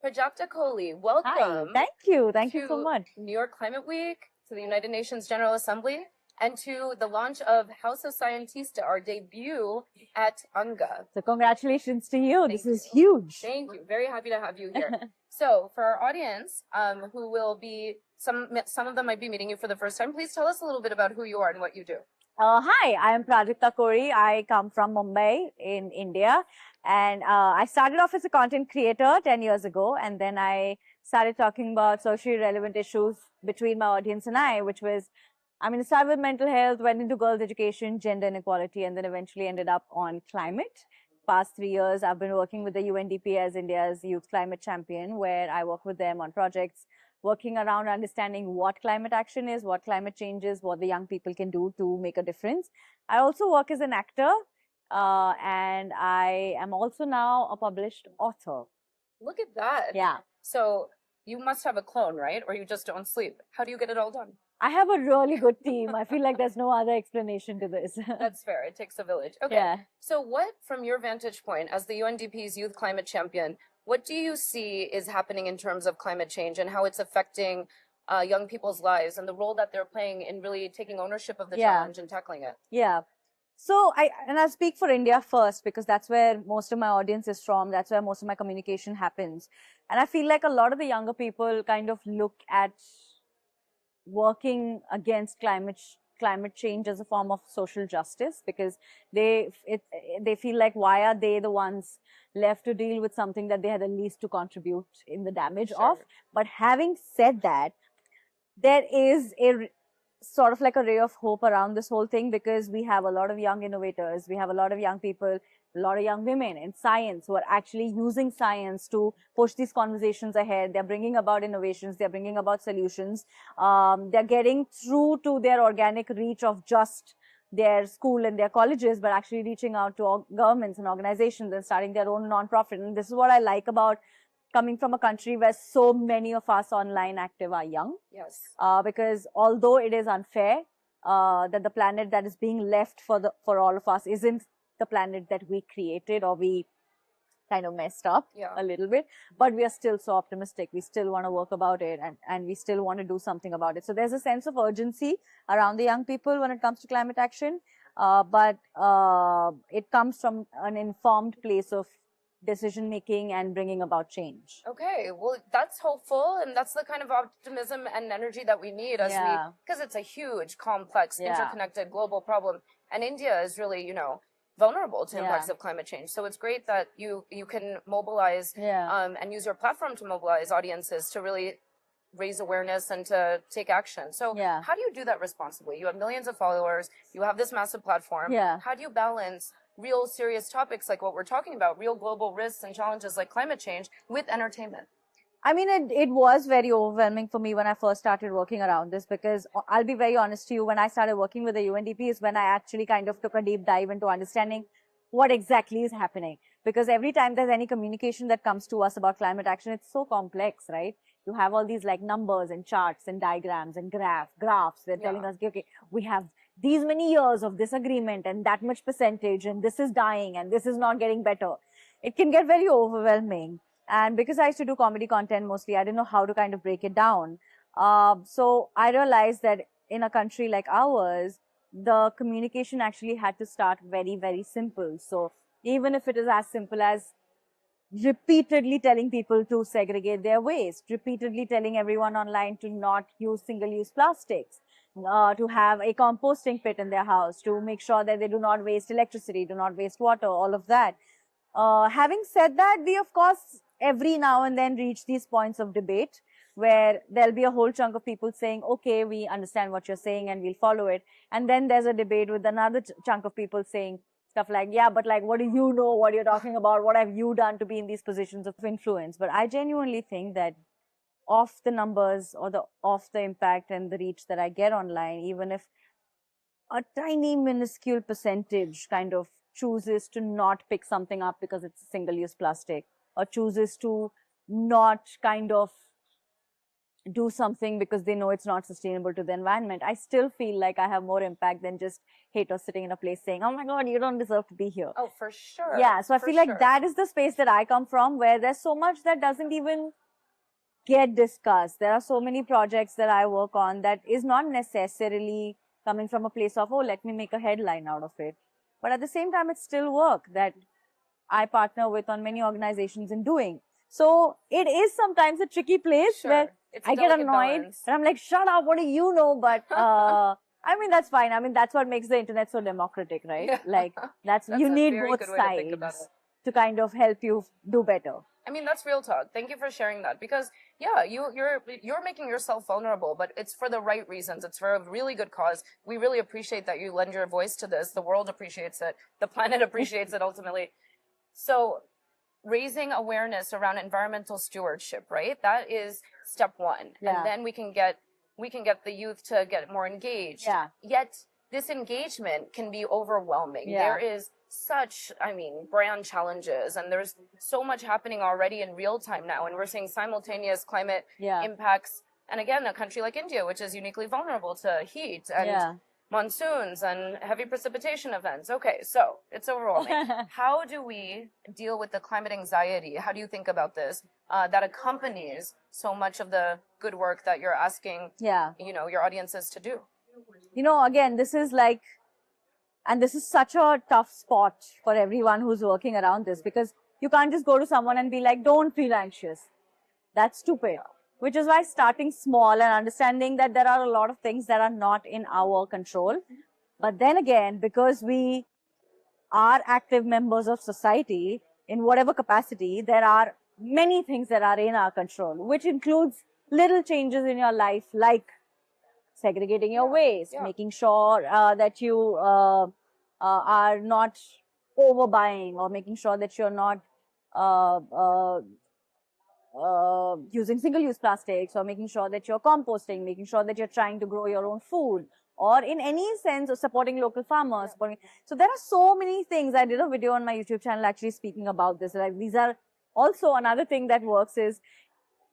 Prajakta Kohli, Hi, welcome thank you. Thank you so to much. New York Climate Week, to the United Nations General Assembly, and to the launch of House of Scientista, our debut at UNGA. So congratulations to you. Thank This is you. huge. Thank you. Very happy to have you here. So, for our audience, who will be some of them might be meeting you for the first time, please tell us a little bit about who you are and what you do. Hi, I am Prajakta Kohli. I come from Mumbai in India, and I started off as a content creator 10 years ago, and then I started talking about socially relevant issues between my audience and I, which was, I started with mental health, went into girls' education, gender inequality, and then eventually ended up on climate. Past 3 years, I've been working with the UNDP as India's youth climate champion, where I work with them on projects working around understanding what climate action is, what climate change is, what the young people can do to make a difference. I also work as an actor, and I am also now a published author. Look at that. Yeah. So, you must have a clone, right? Or you just don't sleep. How do you get it all done? I have a really good team. I feel like there's no other explanation to this. That's fair. It takes a village. Okay. Yeah. So, what, from your vantage point as the UNDP's youth climate champion, what do you see is happening in terms of climate change and how it's affecting young people's lives and the role that they're playing in really taking ownership of the challenge and tackling it? Yeah. So I'll speak for India first because that's where most of my audience is from. That's where most of my communication happens. And I feel like a lot of the younger people kind of look at working against climate change as a form of social justice because they feel like why are they the ones left to deal with something that they had the least to contribute in the damage of. But having said that, there is a sort of like a ray of hope around this whole thing because we have a lot of young innovators, we have a lot of young people, a lot of young women in science who are actually using science to push these conversations ahead. They're bringing about innovations, they're bringing about solutions. They're getting through to their organic reach of just their school and their colleges, but actually reaching out to governments and organizations and starting their own nonprofit. And this is what I like about coming from a country where so many of us online active are young. Yes. Because although it is unfair that the planet that is being left for all of us isn't the planet that we created or we kind of messed up a little bit, but we are still so optimistic. We still want to work about it and we still want to do something about it. So there's a sense of urgency around the young people when it comes to climate action, but it comes from an informed place of decision making and bringing about change. Okay, well, that's hopeful, and that's the kind of optimism and energy that we need as because it's a huge, complex, interconnected global problem, and India is really, vulnerable to impacts of climate change. So it's great that you can mobilize and use your platform to mobilize audiences to really raise awareness and to take action. So how do you do that responsibly? You have millions of followers, you have this massive platform. How do you balance real serious topics like what we're talking about, real global risks and challenges like climate change with entertainment? It was very overwhelming for me when I first started working around this because I'll be very honest to you, when I started working with the UNDP is when I actually kind of took a deep dive into understanding what exactly is happening. Because every time there's any communication that comes to us about climate action, it's so complex, right? You have all these like numbers and charts and diagrams and graphs. They're telling us, okay, we have these many years of this agreement and that much percentage and this is dying and this is not getting better. It can get very overwhelming. And because I used to do comedy content mostly, I didn't know how to kind of break it down. So I realized that in a country like ours, the communication actually had to start very, very simple. So even if it is as simple as repeatedly telling people to segregate their waste, repeatedly telling everyone online to not use single-use plastics, to have a composting pit in their house, to make sure that they do not waste electricity, do not waste water, all of that. Having said that, we of course every now and then reach these points of debate where there'll be a whole chunk of people saying, okay, we understand what you're saying and we'll follow it. And then there's a debate with another chunk of people saying stuff like, yeah, but like, what do you know what you're talking about? What have you done to be in these positions of influence? But I genuinely think that of the numbers or of the impact and the reach that I get online, even if a tiny minuscule percentage kind of chooses to not pick something up because it's single-use plastic or chooses to not kind of do something because they know it's not sustainable to the environment, I still feel like I have more impact than just haters sitting in a place saying, oh my God, you don't deserve to be here. Oh, for sure. Yeah, so I feel like that is the space that I come from, where there's so much that doesn't even get discussed. There are so many projects that I work on that is not necessarily coming from a place of, oh, let me make a headline out of it. But at the same time, it's still work that I partner with on many organizations in doing. So it is sometimes a tricky place where I get annoyed and I'm like, shut up, what do you know? But I mean, that's fine. I mean, that's what makes the internet so democratic, right? Yeah. Like, that's you need both sides to kind of help you do better. I mean, that's real talk. Thank you for sharing that, because yeah, you're making yourself vulnerable, but it's for the right reasons. It's for a really good cause. We really appreciate that you lend your voice to this. The world appreciates it. The planet appreciates it ultimately. So raising awareness around environmental stewardship, right? That is step one. Yeah. And then we can get the youth to get more engaged. Yeah. Yet this engagement can be overwhelming. Yeah. There is such, brand challenges, and there's so much happening already in real time now, and we're seeing simultaneous climate impacts. And again, a country like India, which is uniquely vulnerable to heat and monsoons and heavy precipitation events. Okay, so it's overwhelming. How do we deal with the climate anxiety? How do you think about this that accompanies so much of the good work that you're asking your audiences to do? Again, this is like, and this is such a tough spot for everyone who's working around this, because you can't just go to someone and be like, don't feel anxious. That's stupid. Which is why starting small and understanding that there are a lot of things that are not in our control. But then again, because we are active members of society in whatever capacity, there are many things that are in our control, which includes little changes in your life, like segregating your waste, making sure that you are not overbuying, or making sure that you're not using single-use plastics, or making sure that you're composting, making sure that you're trying to grow your own food, or in any sense of supporting local farmers. So there are so many things. I did a video on my YouTube channel actually speaking about this. Like, these are also another thing that works is,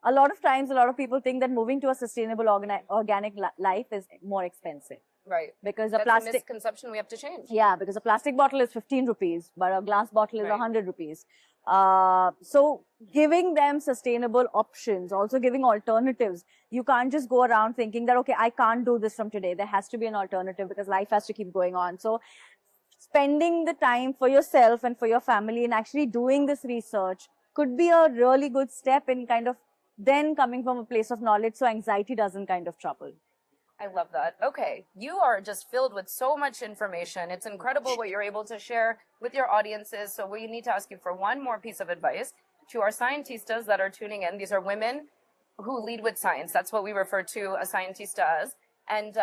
a lot of times, a lot of people think that moving to a sustainable organic life is more expensive. Right. Because that's a misconception we have to change. Yeah, because a plastic bottle is 15 rupees, but a glass bottle is 100 rupees. So giving them sustainable options, also giving alternatives. You can't just go around thinking that, okay, I can't do this from today. There has to be an alternative because life has to keep going on. So spending the time for yourself and for your family and actually doing this research could be a really good step in kind of then coming from a place of knowledge, so anxiety doesn't kind of trouble. I love that. Okay, you are just filled with so much information. It's incredible what you're able to share with your audiences. So we need to ask you for one more piece of advice to our scientistas that are tuning in. These are women who lead with science. That's what we refer to a scientista as. And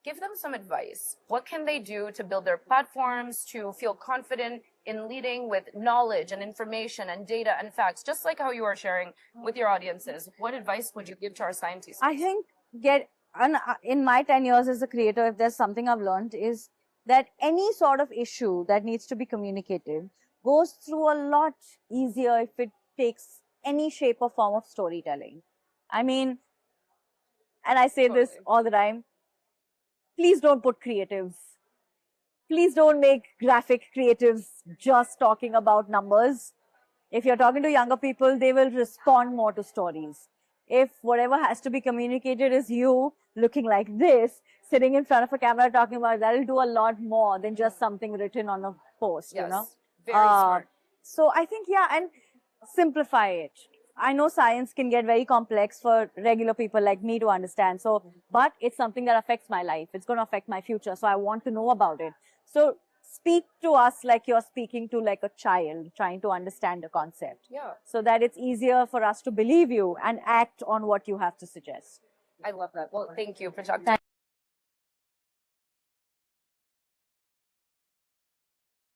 give them some advice. What can they do to build their platforms, to feel confident in leading with knowledge and information and data and facts, just like how you are sharing with your audiences? What advice would you give to our scientists? I think in my 10 years as a creator, if there's something I've learned, is that any sort of issue that needs to be communicated goes through a lot easier if it takes any shape or form of storytelling. I mean, and I say this all the time, please don't put creatives. Please don't make graphic creatives just talking about numbers. If you're talking to younger people, they will respond more to stories. If whatever has to be communicated is you looking like this, sitting in front of a camera talking about it, that'll do a lot more than just something written on a post, yes, you know? Very smart. So I think, and simplify it. I know science can get very complex for regular people like me to understand. So, but it's something that affects my life. It's going to affect my future. So I want to know about it. So speak to us like you're speaking to like a child trying to understand a concept. Yeah. So that it's easier for us to believe you and act on what you have to suggest. I love that. Well, thank you, Prajakta.